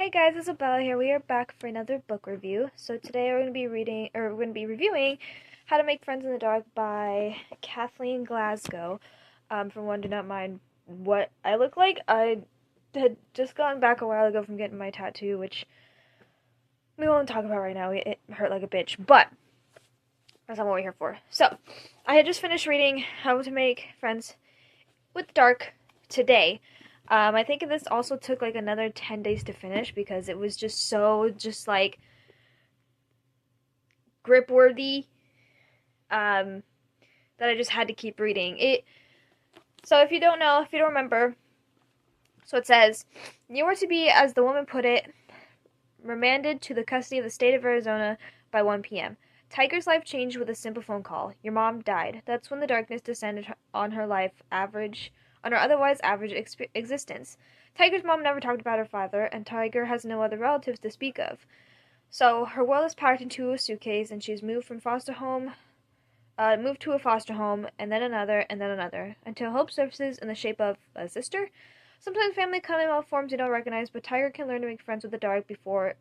Hey guys, it's Bella here. We are back for another book review. So today we're going to be reviewing How to Make Friends in the Dark by Kathleen Glasgow. For one, do not mind what I look like. I had just gotten back a while ago from getting my tattoo, which we won't talk about right now. It hurt like a bitch, but that's not what we're here for. So, I had just finished reading How to Make Friends with the Dark today. I think this also took like another 10 days to finish because it was just so like grip worthy that I just had to keep reading it. So if you don't remember, so it says, you were to be, as the woman put it, remanded to the custody of the state of Arizona by 1 p.m. Tiger's life changed with a simple phone call. Your mom died. That's when the darkness descended on her otherwise average existence. Tiger's mom never talked about her father, and Tiger has no other relatives to speak of. So her world is packed into a suitcase, and she's moved to a foster home, and then another, until hope surfaces in the shape of a sister. Sometimes family come in all forms you don't recognize, but Tiger can learn to make friends with the dark before.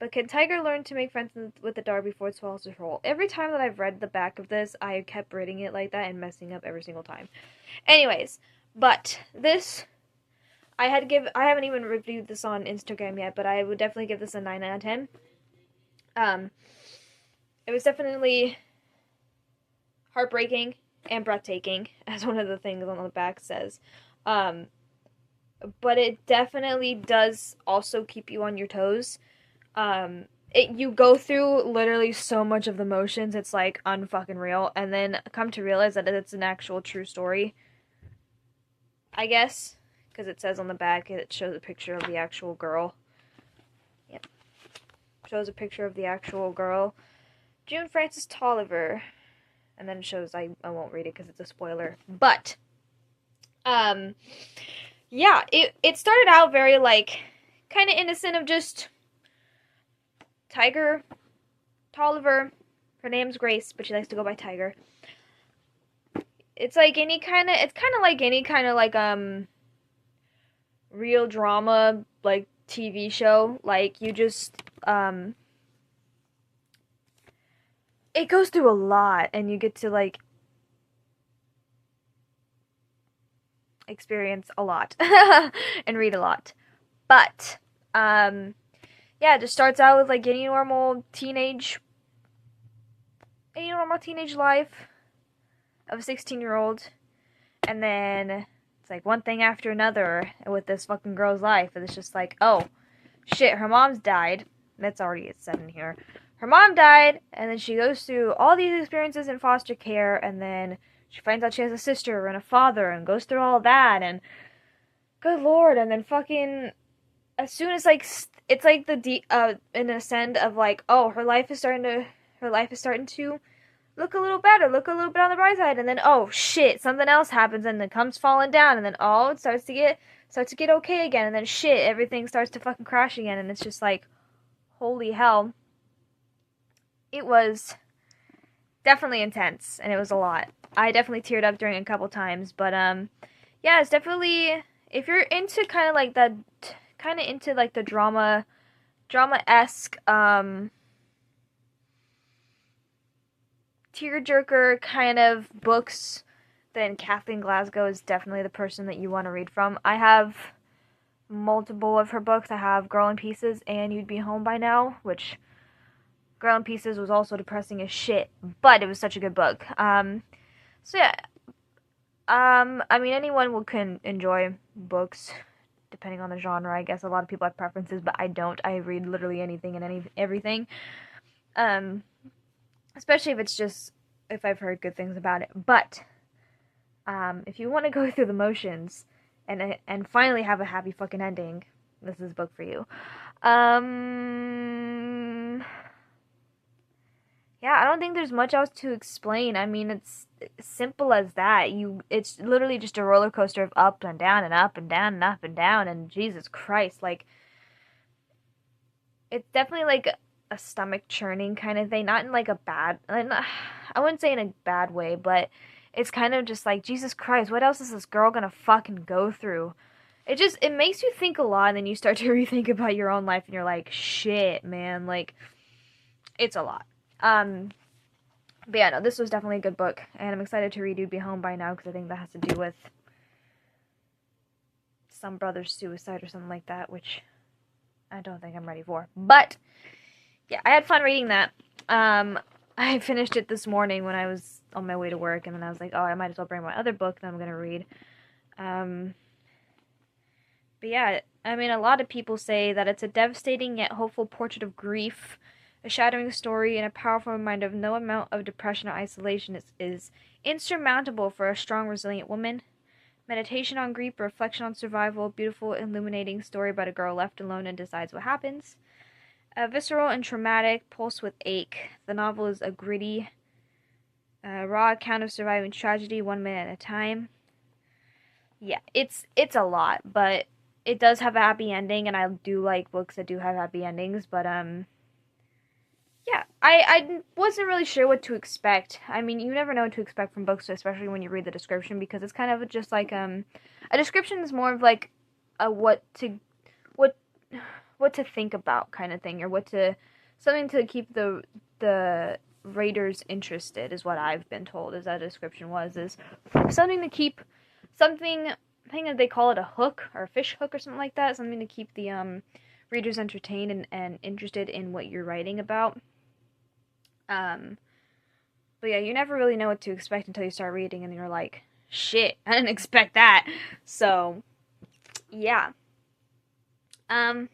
But can Tiger learn to make friends with the dark before it swallows her whole? Every time that I've read the back of this, I kept reading it like that and messing up every single time. Anyways. But this, I haven't even reviewed this on Instagram yet, but I would definitely give this a 9 out of 10. It was definitely heartbreaking and breathtaking, as one of the things on the back says. But it definitely does also keep you on your toes. You go through literally so much of the motions, it's like unfucking real, and then come to realize that it's an actual true story. I guess, because it says on the back, it shows a picture of the actual girl. Yep. Shows a picture of the actual girl. June Frances Tolliver. And then it shows, I won't read it because it's a spoiler. But, yeah, it started out very, kind of innocent of just Tiger Tolliver. Her name's Grace, but she likes to go by Tiger. It's kind of like any kind of real drama, TV show. You just, it goes through a lot, and you get to, experience a lot, and read a lot. But, yeah, it just starts out with, any normal teenage life of a 16-year-old, and then it's one thing after another with this fucking girl's life, and it's just oh shit, her mom's died. That's already said in here. Her mom died, and then she goes through all these experiences in foster care, and then she finds out she has a sister and a father, and goes through all that, and good lord, and then fucking as soon as it's an ascend of oh, her life is starting to look a little better, look a little bit on the bright side, and then oh shit, something else happens, and it comes falling down, and then oh, it starts to get okay again, and then shit, everything starts to fucking crash again, and it's just holy hell. It was definitely intense, and it was a lot. I definitely teared up during a couple times, but yeah, it's definitely, if you're into the drama-esque, tearjerker kind of books, then Kathleen Glasgow is definitely the person that you want to read from. I have multiple of her books. I have Girl in Pieces and You'd Be Home by Now, which Girl in Pieces was also depressing as shit, but it was such a good book. So yeah, I mean, anyone can enjoy books depending on the genre. I guess a lot of people have preferences, but I don't. I read literally anything and everything. Especially if I've heard good things about it. But if you want to go through the motions and finally have a happy fucking ending, this is a book for you. Yeah, I don't think there's much else to explain. I mean, it's simple as that. It's literally just a roller coaster of up and down and up and down and up and down, and Jesus Christ, it's definitely a stomach churning kind of thing, not in a bad, I wouldn't say in a bad way, but it's kind of just Jesus Christ, what else is this girl gonna fucking go through? it makes you think a lot, and then you start to rethink about your own life, and you're like, shit, man, like, it's a lot. But yeah, no, this was definitely a good book, and I'm excited to read You'd Be Home by Now, because I think that has to do with some brother's suicide or something like that, which I don't think I'm ready for. But, yeah, I had fun reading that. I finished it this morning when I was on my way to work, and then I was like, oh, I might as well bring my other book that I'm going to read. But yeah, I mean, a lot of people say that it's a devastating yet hopeful portrait of grief, a shattering story, and a powerful reminder of no amount of depression or isolation is insurmountable for a strong, resilient woman. Meditation on grief, reflection on survival, beautiful, illuminating story about a girl left alone and decides what happens. Visceral and traumatic, pulse with ache. The novel is a gritty, raw account of surviving tragedy 1 minute at a time. Yeah, it's a lot, but it does have a happy ending, and I do like books that do have happy endings, but, yeah, I wasn't really sure what to expect. I mean, you never know what to expect from books, especially when you read the description, because it's kind of just like, a description is more of like a what to think about kind of thing, or something to keep the readers interested, is what I've been told, is that description is something to keep, I think that they call it a hook, or a fish hook, or something like that, something to keep the, readers entertained and interested in what you're writing about. But yeah, you never really know what to expect until you start reading, and you're like, shit, I didn't expect that. So, yeah. But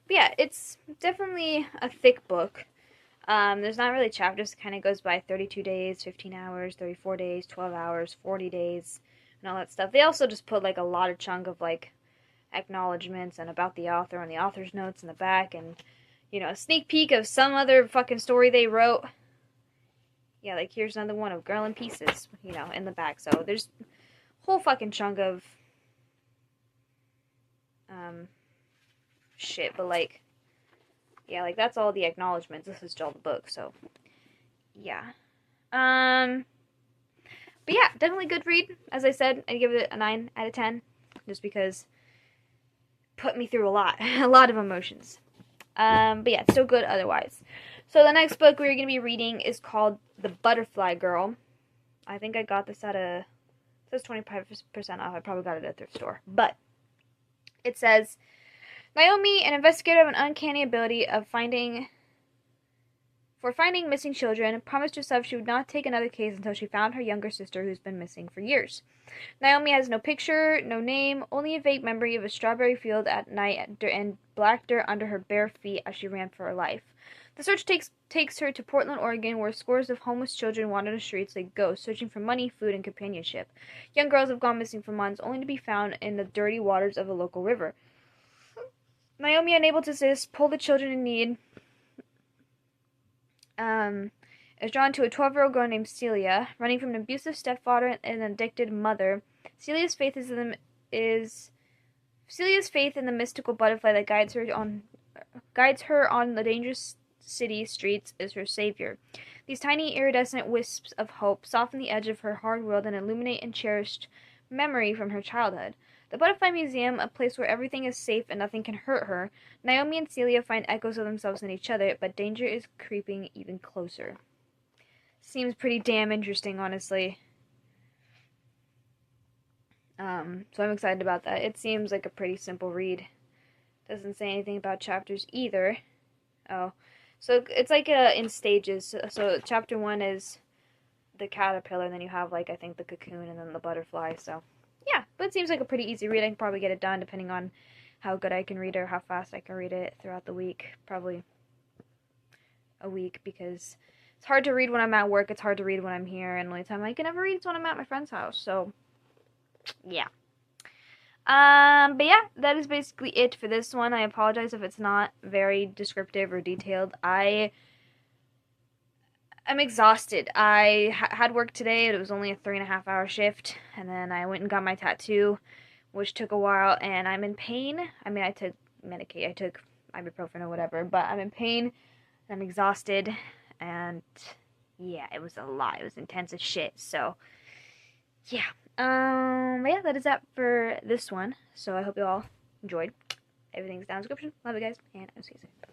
yeah, it's definitely a thick book. There's not really chapters. It kind of goes by 32 days, 15 hours, 34 days, 12 hours, 40 days, and all that stuff. They also just put, like, a lot of chunk of, like, acknowledgments and about the author and the author's notes in the back, and, you know, a sneak peek of some other fucking story they wrote. Yeah, like, here's another one of Girl in Pieces, you know, in the back. So there's a whole fucking chunk of shit, but, like, yeah, like, that's all the acknowledgments. This is all the book, so, yeah. But yeah, definitely good read. As I said, I give it a 9 out of 10, just because it put me through a lot of emotions. But yeah, it's still good otherwise. So the next book we're going to be reading is called The Butterfly Girl. I think I got this at it says 25% off. I probably got it at a thrift store. But it says, Naomi, an investigator of an uncanny ability of finding missing children, promised herself she would not take another case until she found her younger sister who's been missing for years. Naomi has no picture, no name, only a vague memory of a strawberry field at night and black dirt under her bare feet as she ran for her life. The search takes her to Portland, Oregon, where scores of homeless children wander the streets like ghosts, searching for money, food, and companionship. Young girls have gone missing for months, only to be found in the dirty waters of a local river. Naomi, unable to assist, pull the children in need, is drawn to a 12-year-old girl named Celia, running from an abusive stepfather and an addicted mother. Celia's faith in the mystical butterfly that guides her on the dangerous city streets is her savior. These tiny iridescent wisps of hope soften the edge of her hard world and illuminate and cherished memory from her childhood. The Butterfly Museum, a place where everything is safe and nothing can hurt her, Naomi and Celia find echoes of themselves in each other, but danger is creeping even closer. Seems pretty damn interesting, honestly. So I'm excited about that. It seems like a pretty simple read. Doesn't say anything about chapters either. Oh. So it's like in stages. So chapter 1 is the caterpillar, and then you have, like, I think the cocoon, and then the butterfly, so... Yeah, but it seems like a pretty easy read. I can probably get it done depending on how good I can read it or how fast I can read it throughout the week. Probably a week, because it's hard to read when I'm at work. It's hard to read when I'm here. And the only time I can ever read is when I'm at my friend's house. So, yeah. But yeah, that is basically it for this one. I apologize if it's not very descriptive or detailed. I'm exhausted. I had work today. It was only a 3.5-hour shift, and then I went and got my tattoo, which took a while, and I'm in pain. I mean, I took Medicaid. I took ibuprofen or whatever, but I'm in pain, and I'm exhausted, and yeah, it was a lot. It was intense as shit, so yeah. Yeah, that is that for this one. So I hope you all enjoyed. Everything's down in the description. Love you guys, and I'll see you soon.